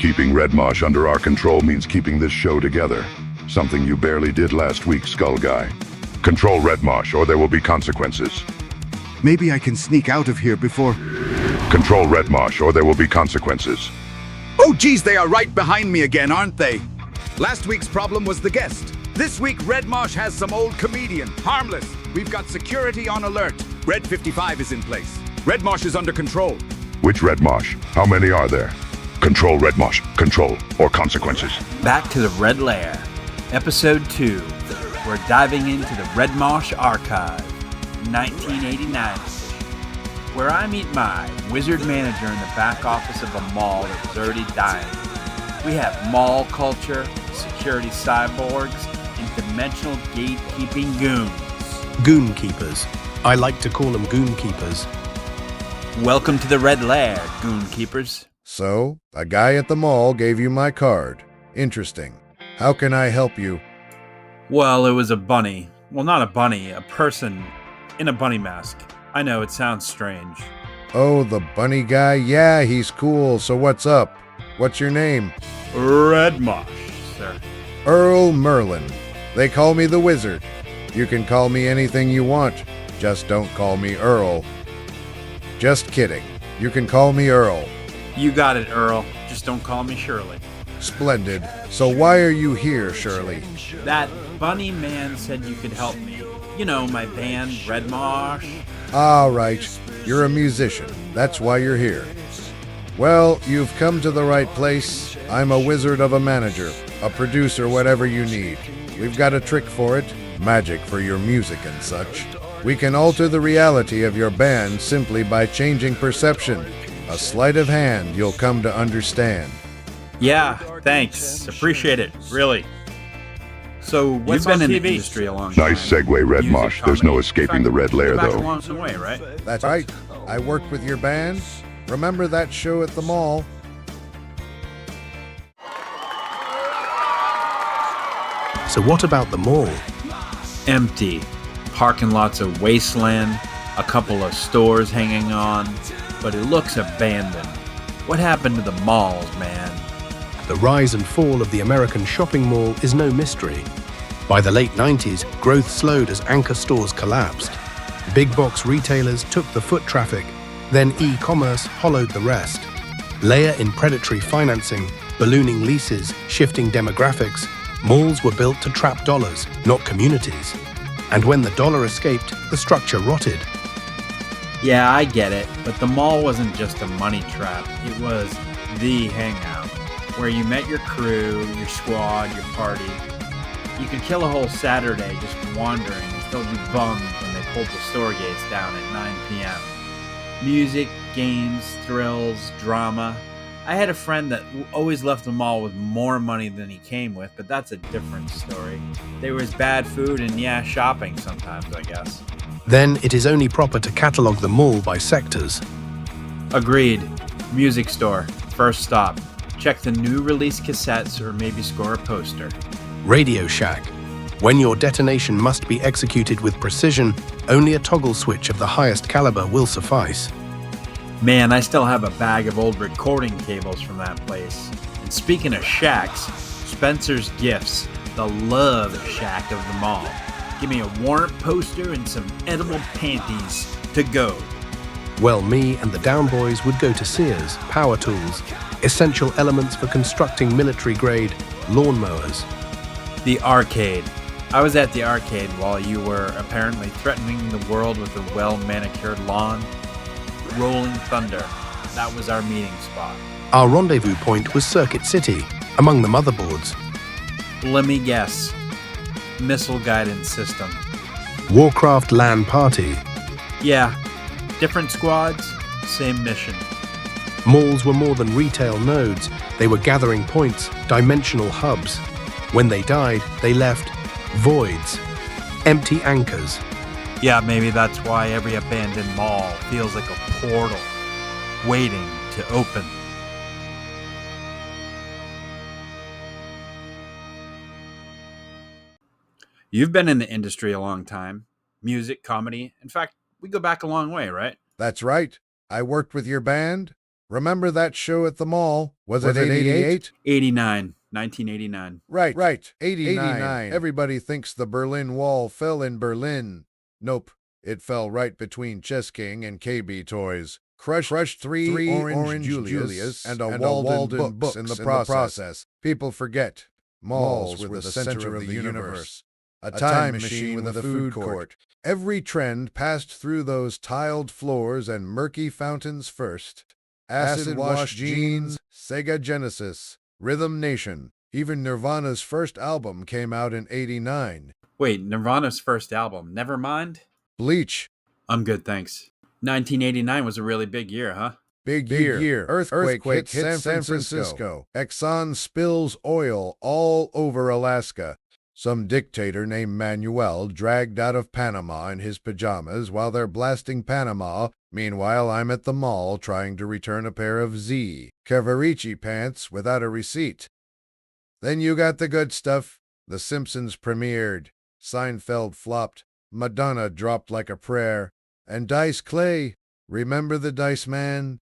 Keeping Redmosh under our control means keeping this show together. Something you barely did last week, Skull Guy. Control Redmosh, or there will be consequences. Maybe I can sneak out of here before... Control Redmosh, or there will be consequences. Oh geez, they are right behind me again, aren't they? Last week's problem was the guest. This week, Redmosh has some old comedian. Harmless. We've got security on alert. Red 55 is in place. Redmosh is under control. Which Redmosh? How many are there? Control Redmosh. Control, or consequences. Back to the Red Lair, Episode 2. We're diving into the Redmosh Archive, 1989, where I meet my wizard manager in the back office of a mall that was already dying. We have mall culture, security cyborgs, and dimensional gatekeeping goons. Goonkeepers. I like to call them Goonkeepers. Welcome to the Red Lair, Goonkeepers. So, a guy at the mall gave you my card. Interesting. How can I help you? Well, it was a bunny. Well, not a bunny, a person in a bunny mask. I know, it sounds strange. Oh, the bunny guy? Yeah, he's cool. So what's up? What's your name? Redmosh, sir. Earl Merlin. They call me the Wizard. You can call me anything you want. Just don't call me Earl. Just kidding. You can call me Earl. You got it, Earl. Just don't call me Shirley. Splendid. So why are you here, Shirley? That bunny man said you could help me. You know, my band, Redmosh. All right. You're a musician. That's why you're here. Well, you've come to the right place. I'm a wizard of a manager, a producer, whatever you need. We've got a trick for it, magic for your music and such. We can alter the reality of your band simply by changing perception. A sleight of hand you'll come to understand. Yeah, thanks. Appreciate it, really. So, what's on TV? You've been in the industry a long time. Nice segue, Redmosh. There's no escaping the Red Lair, though. Along the way, right? That's right. I worked with your band. Remember that show at the mall? So what about the mall? Empty. Parking lot's a wasteland. A couple of stores hanging on. But it looks abandoned. What happened to the malls, man? The rise and fall of the American shopping mall is no mystery. By the late 90s, growth slowed as anchor stores collapsed. Big box retailers took the foot traffic, then e-commerce hollowed the rest. Layer in predatory financing, ballooning leases, shifting demographics, malls were built to trap dollars, not communities. And when the dollar escaped, the structure rotted. Yeah, I get it, but the mall wasn't just a money trap. It was the hangout, where you met your crew, your squad, your party. You could kill a whole Saturday just wandering and still be bummed when they pulled the store gates down at 9 p.m. Music, games, thrills, drama. I had a friend that always left the mall with more money than he came with, but that's a different story. There was bad food and, yeah, shopping sometimes, I guess. Then it is only proper to catalogue the mall by sectors. Agreed. Music store. First stop. Check the new release cassettes or maybe score a poster. Radio Shack. When your detonation must be executed with precision, only a toggle switch of the highest caliber will suffice. Man, I still have a bag of old recording cables from that place. And speaking of shacks, Spencer's Gifts, the love shack of them all. Give me a warrant poster and some edible panties to go. Well, me and the Down Boys would go to Sears, power tools, essential elements for constructing military-grade lawnmowers. The arcade. I was at the arcade while you were apparently threatening the world with a well-manicured lawn. Rolling Thunder. That was our meeting spot. Our rendezvous point was Circuit City, among the motherboards. Let me guess. Missile guidance system. Warcraft LAN party. Yeah. Different squads, same mission. Malls were more than retail nodes. They were gathering points, dimensional hubs. When they died, they left voids, empty anchors. Yeah, maybe that's why every abandoned mall feels like a portal, waiting to open. You've been in the industry a long time. Music, comedy. In fact, we go back a long way, right? That's right. I worked with your band. Remember that show at the mall? Was it 88? 89. 1989. Right. 89. Everybody thinks the Berlin Wall fell in Berlin. Nope. It fell right between Chess King and KB Toys. Crushed three Orange Julius and a Walden books in the process. People forget. Malls were the center of the universe. A time machine with a food court. Every trend passed through those tiled floors and murky fountains first. Acid Wash Jeans, Sega Genesis, Rhythm Nation. Even Nirvana's first album came out in 89. Wait, Nirvana's first album, Nevermind? Bleach. I'm good, thanks. 1989 was a really big year, huh? Big year. Earthquake hit San Francisco. Exxon spills oil all over Alaska. Some dictator named Manuel dragged out of Panama in his pajamas while they're blasting Panama. Meanwhile, I'm at the mall trying to return a pair of Cavaricci pants without a receipt. Then you got the good stuff. The Simpsons premiered. Seinfeld flopped. Madonna dropped like a prayer. And Dice Clay, remember the Dice Man?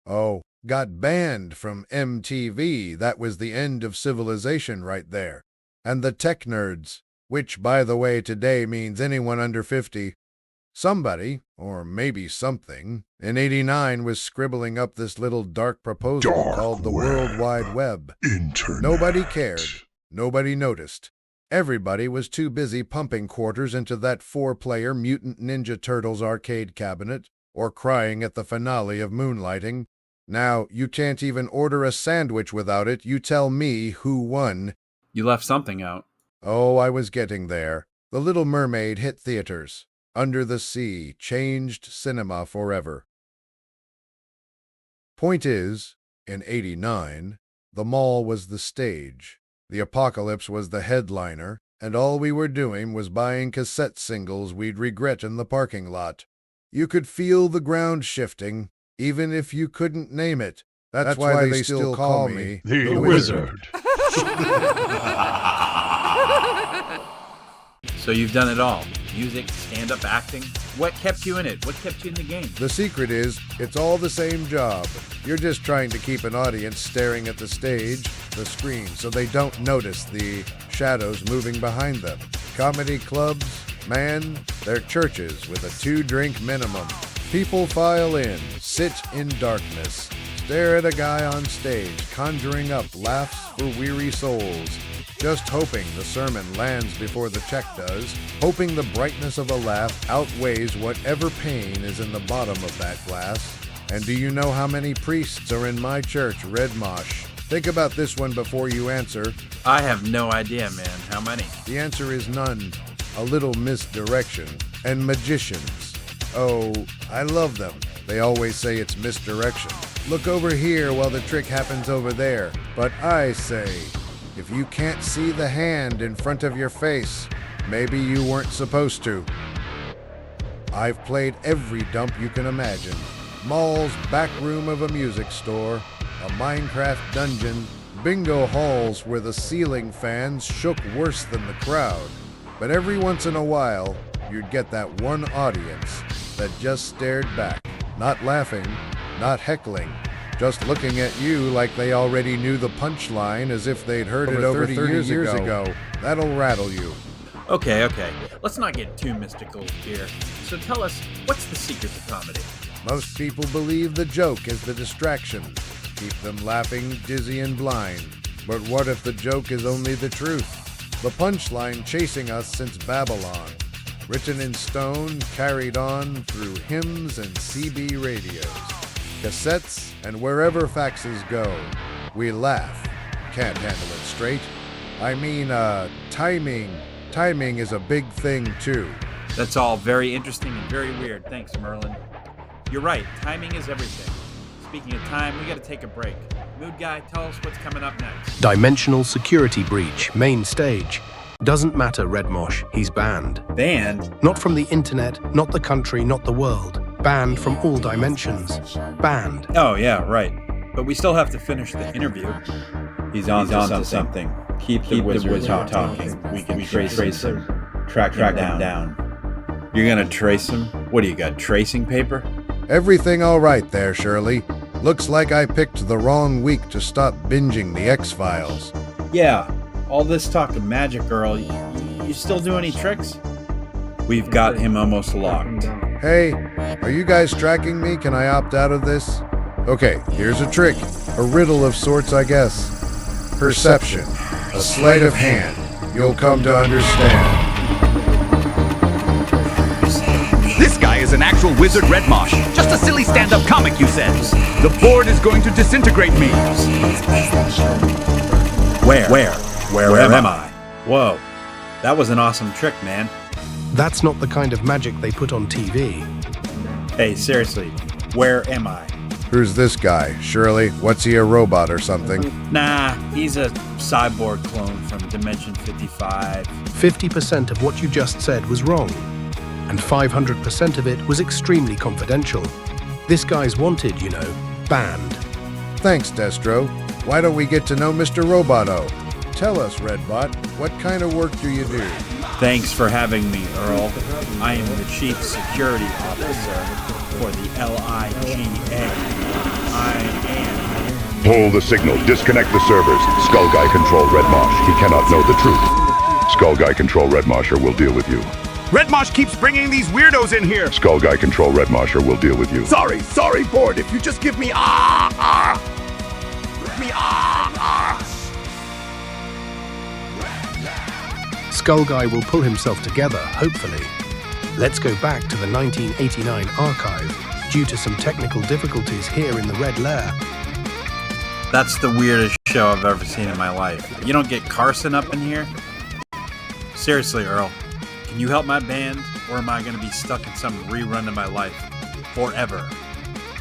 Oh, got banned from MTV. That was the end of civilization right there. And the tech nerds, which, by the way, today means anyone under 50. Somebody, or maybe something, in 89 was scribbling up this little dark proposal called the World Wide Web. Internet. Nobody cared. Nobody noticed. Everybody was too busy pumping quarters into that 4-player Mutant Ninja Turtles arcade cabinet, or crying at the finale of Moonlighting. Now, you can't even order a sandwich without it. You tell me who won. You left something out. Oh, I was getting there. The Little Mermaid hit theaters. Under the Sea changed cinema forever. Point is, in 89, the mall was the stage. The apocalypse was the headliner, and all we were doing was buying cassette singles we'd regret in the parking lot. You could feel the ground shifting, even if you couldn't name it. That's why they still call me The Wizard. So you've done it all. Music, stand-up acting. What kept you in it? What kept you in the game? The secret is, it's all the same job. You're just trying to keep an audience staring at the stage, the screen, so they don't notice the shadows moving behind them. Comedy clubs, man, they're churches with a 2-drink minimum. People file in, sit in darkness, stare at a guy on stage, conjuring up laughs for weary souls. Just hoping the sermon lands before the check does, hoping the brightness of a laugh outweighs whatever pain is in the bottom of that glass. And do you know how many priests are in my church, Redmosh? Think about this one before you answer. I have no idea, man. How many? The answer is none. A little misdirection. And magicians. Oh, I love them. They always say it's misdirection. Look over here while the trick happens over there. But I say, if you can't see the hand in front of your face, maybe you weren't supposed to. I've played every dump you can imagine. Mall's back room of a music store, a Minecraft dungeon, bingo halls where the ceiling fans shook worse than the crowd. But every once in a while, you'd get that one audience that just stared back, not laughing, not heckling, just looking at you like they already knew the punchline as if they'd heard it over 30 years ago. That'll rattle you. Okay. Let's not get too mystical here. So tell us, what's the secret to comedy? Most people believe the joke is the distraction. Keep them laughing, dizzy and blind. But what if the joke is only the truth? The punchline chasing us since Babylon. Written in stone, carried on through hymns and CB radios. Cassettes, and wherever faxes go. We laugh. Can't handle it straight. I mean, timing. Timing is a big thing, too. That's all very interesting and very weird. Thanks, Merlin. You're right. Timing is everything. Speaking of time, we gotta take a break. Moodguy, tell us what's coming up next. Dimensional security breach, main stage. Doesn't matter, Redmosh, he's banned. Banned? Not from the internet, not the country, not the world. Banned from all dimensions. Banned. Oh, yeah, right. But we still have to finish the interview. He's on to something. Keep the wizard talking. We can trace him. Track him down. You're gonna trace him? What do you got, tracing paper? Everything all right there, Shirley. Looks like I picked the wrong week to stop binging the X-Files. Yeah, all this talk of magic, Earl. You still do any tricks? We've got him almost locked. Hey, are you guys tracking me? Can I opt out of this? Okay, here's a trick. A riddle of sorts, I guess. Perception. A sleight of hand. You'll come to understand. This guy is an actual wizard, Redmosh. Just a silly stand-up comic, you said. The board is going to disintegrate me. Where am I? Whoa, that was an awesome trick, man. That's not the kind of magic they put on TV. Hey, seriously, where am I? Who's this guy? Shirley? What's he, a robot or something? Nah, he's a cyborg clone from Dimension 55. 50% of what you just said was wrong, and 500% of it was extremely confidential. This guy's wanted, you know, banned. Thanks, Destro. Why don't we get to know Mr. Roboto? Tell us, Redbot, what kind of work do you do? Thanks for having me, Earl. I am the Chief Security Officer for the LIGA. I am... Pull the signal. Disconnect the servers. Skull Guy control Redmosh. He cannot know the truth. Skull Guy control Redmosher will deal with you. Redmosh keeps bringing these weirdos in here. Skull Guy control Redmosher will deal with you. Sorry, board. If you just give me Give me Skull Guy will pull himself together, hopefully. Let's go back to the 1989 archive due to some technical difficulties here in the Red Lair. That's the weirdest show I've ever seen in my life. You don't get Carson up in here? Seriously, Earl, can you help my band, or am I going to be stuck in some rerun of my life forever?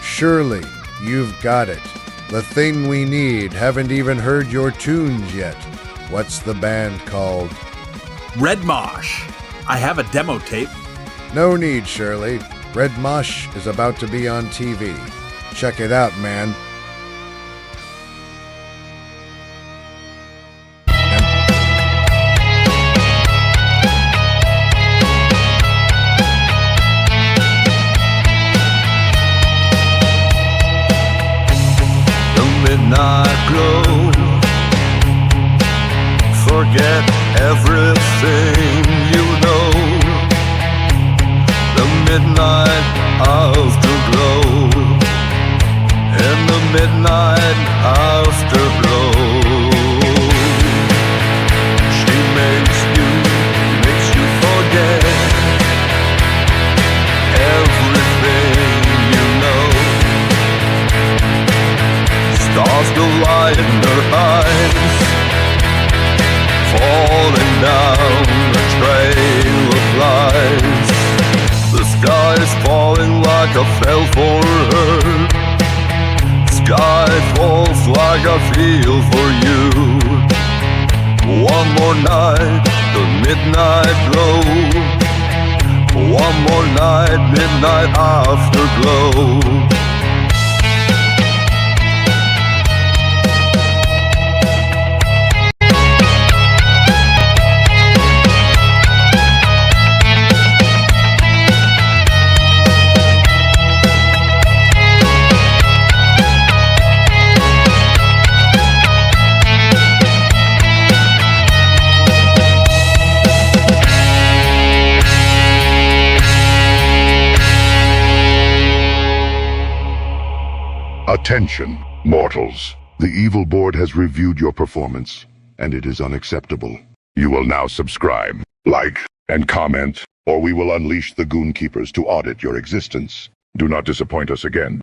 Surely, you've got it. The thing we need. Haven't even heard your tunes yet. What's the band called? Redmosh. I have a demo tape. No need, Shirley. Redmosh is about to be on TV. Check it out, man. Midnight glow. Forget everything you know. The midnight afterglow. In the midnight afterglow. She makes you forget everything you know. Stars go light in her eyes, falling down a trail of lies. The sky is falling like I fell for her. Sky falls like I feel for you. One more night, the midnight glow. One more night, midnight afterglow. Attention, mortals. The evil board has reviewed your performance, and it is unacceptable. You will now subscribe, like, and comment, or we will unleash the Goonkeepers to audit your existence. Do not disappoint us again.